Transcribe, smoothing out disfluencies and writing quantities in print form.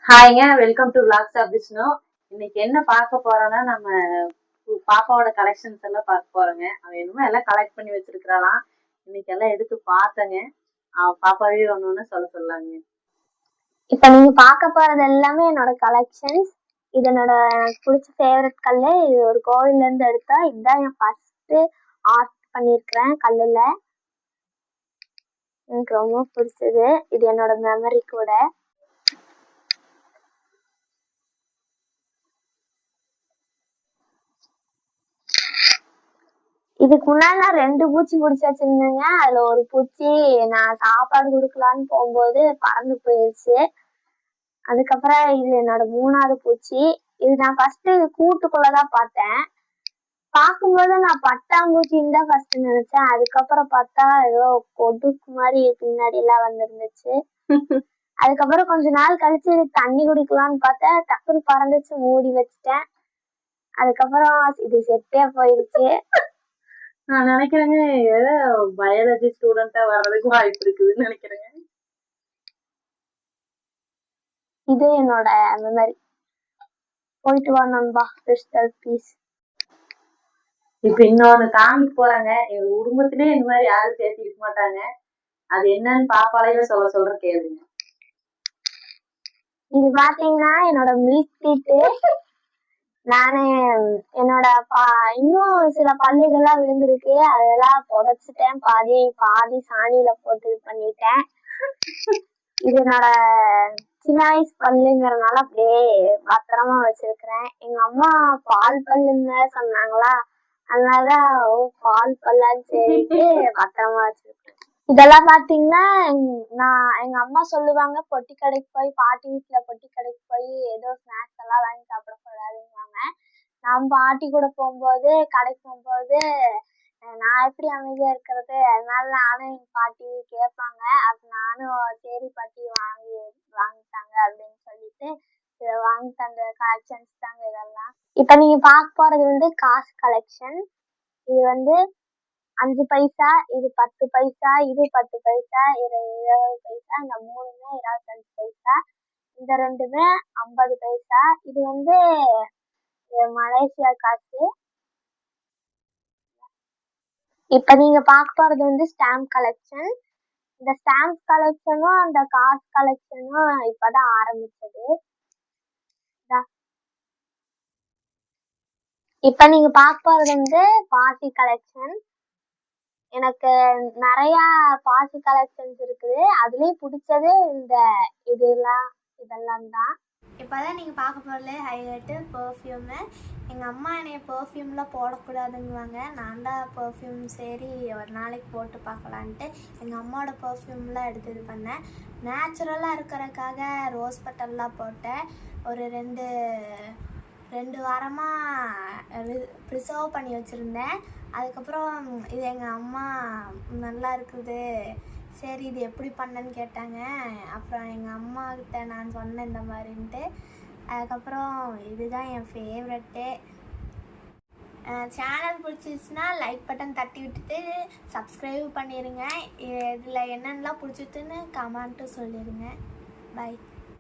ஹாய்ங்க, welcome to vlogs of Vishnu. இன்னைக்கு என்ன பார்க்க போறோம்னா, நம்ம பாப்பாவோட கலெக்ஷன்ஸ் எல்லாம் பார்க்க போறோங்க. அவன் என்னமோ எல்லாம் கலெக்ட் பண்ணி வச்சிருக்கிறாளாம். இன்னைக்கு எல்லாம் எடுத்து பார்த்தேங்க. பாப்பாவே ஒண்ணு சொல்லாங்க. இப்ப நீங்க பார்க்க போறது எல்லாமே என்னோட கலெக்ஷன்ஸ். இது என்னோட பிடிச்ச ஃபேவரட் கல்லு. இது ஒரு கோவில்ல இருந்து எடுத்தா. இதுதான் என் ஃபர்ஸ்ட் ஆர்ட் பண்ணியிருக்கிறேன் கல்லுல. எனக்கு ரொம்ப பிடிச்சது. இது என்னோட மெமரி கூட. இதுக்கு முன்னாடி நான் 2 பூச்சி பிடிச்சி வச்சிருந்தேங்க. அதுல ஒரு பூச்சி நான் சாப்பாடு கொடுக்கலான்னு போகும்போது பறந்து போயிடுச்சு. அதுக்கப்புறம் இது என்னோட 3வது பூச்சி. இது நான் ஃபர்ஸ்ட் கூட்டுக்குள்ளதான் பார்த்தேன். பார்க்கும்போது நான் பட்டாம்பூச்சின்னு தான் ஃபர்ஸ்ட் நினைச்சேன். அதுக்கப்புறம் பார்த்தா ஏதோ கொதுக்கு மாதிரி பின்னாடி எல்லாம் வந்துருந்துச்சு. அதுக்கப்புறம் கொஞ்ச நாள் கழிச்சு தண்ணி குடிக்கலாம்னு பார்த்தேன். டக்குனு பறந்துச்சு, மூடி வச்சுட்டேன். அதுக்கப்புறம் இது செட்டே போயிடுச்சு. நான் நினைக்கிறேங்க ஏதோ பயாலஜி ஸ்டூடெண்டா வர்றதுக்கு வாய்ப்பு இருக்குதுன்னு நினைக்கிறேங்க. இது என்னோட மெமரி. போயிட்டு வா நண்பா. Crystal piece. இப்ப இன்னொன்னு காமிக்க போறாங்க. எங்க குடும்பத்திலே இந்த மாதிரி யாரும் சேர்த்திக்க மாட்டாங்க. அது என்னன்னு பாப்பாலையும் சொல்ற கேளுங்க. இது பாத்தீங்கன்னா என்னோட மில்க் டீட்டு. நானு என்னோட இன்னும் சில பல்லுகள்லாம் விழுந்திருக்கு. அதெல்லாம் புதைச்சிட்டேன். பாதி சாணியில போட்டு இது பண்ணிட்டேன். இது என்னோட சின்ன வயசு பல்லுங்கிறதுனால அப்படியே பத்திரமா வச்சிருக்கிறேன். எங்க அம்மா பால் பல்லுன்னு சொன்னாங்களா, அதனாலதான் பால் பல்லான்னு சொல்லிட்டு பத்திரமா வச்சிருக்கேன். இதெல்லாம் பாத்தீங்கன்னா எங்க அம்மா சொல்லுவாங்க, பொட்டி கடைக்கு போய் பாட்டி வீட்டுல பொட்டி கடைக்கு போய் ஏதோ ஸ்நாக்ஸ் எல்லாம் வாங்கி சாப்பிடக்கூடாதுங்க. நான் பாட்டி கூட போகும்போது கடைக்கு போகும்போது நான் எப்படி அமைதியா இருக்கிறது, அதனால நானும் எங்க பாட்டி கேட்பாங்க. அப்ப நானும் சரி பாட்டி வாங்கிட்டாங்க அப்படின்னு சொல்லிட்டு இதை வாங்கி தந்த கலெக்ஷன்ஸ் தாங்க இதெல்லாம். இப்ப நீங்க பார்க்க போறது வந்து காசு கலெக்ஷன். இது வந்து 5 பைசா, இது 10 பைசா, இது 10 பைசா, இது 20 பைசா, இந்த 3மே 25 பைசா, இந்த 2மே 50 பைசா. இது வந்து மலேசியா காசு. இப்ப நீங்க பார்க்க போறது வந்து ஸ்டாம்ப் கலெக்ஷன். இந்த ஸ்டாம்ப் கலெக்ஷனும் அந்த காசு கலெக்ஷனும் இப்பதான் ஆரம்பிச்சது. இப்ப நீங்க பார்க்க போறது வந்து பாசி கலெக்ஷன். எனக்கு நிறைய பாசி கலெக்ஷன்ஸ் இருக்குது. அதுலயும் பிடிச்சது இந்த இதெல்லாம் தான். இப்போதான் நீங்கள் பார்க்க போகிறது ஹைலைட்டு பெர்ஃப்யூமு. எங்கள் அம்மா என்னைய பெர்ஃப்யூம்லாம் போடக்கூடாதுங்குவாங்க. நான் தான் பெர்ஃப்யூம் சரி ஒரு நாளைக்கு போட்டு பார்க்கலான்ட்டு எங்கள் அம்மாவோட பெர்ஃப்யூம்லாம் எடுத்து இது பண்ணேன். நேச்சுரலாக இருக்கிறதுக்காக ரோஸ் பட்டர்லாம் போட்டேன். ஒரு ரெண்டு வாரமாக ப்ரிசர்வ் பண்ணி வச்சுருந்தேன். அதுக்கப்புறம் இது எங்கள் அம்மா நல்லா இருக்குது, சரி இது எப்படி பண்ணேன்னு கேட்டாங்க. அப்புறம் எங்கள் அம்மாக்கிட்ட நான் சொன்னேன் இந்த மாதிரின்ட்டு. அதுக்கப்புறம் இதுதான் என் ஃபேவரெட்டு. சேனல் பிடிச்சிச்சுன்னா லைக் பட்டன் தட்டி விட்டுட்டு சப்ஸ்கிரைப் பண்ணிடுங்க. இதில் என்னென்னலாம் பிடிச்சிட்டுன்னு கமெண்ட்டு சொல்லிடுங்க. பை.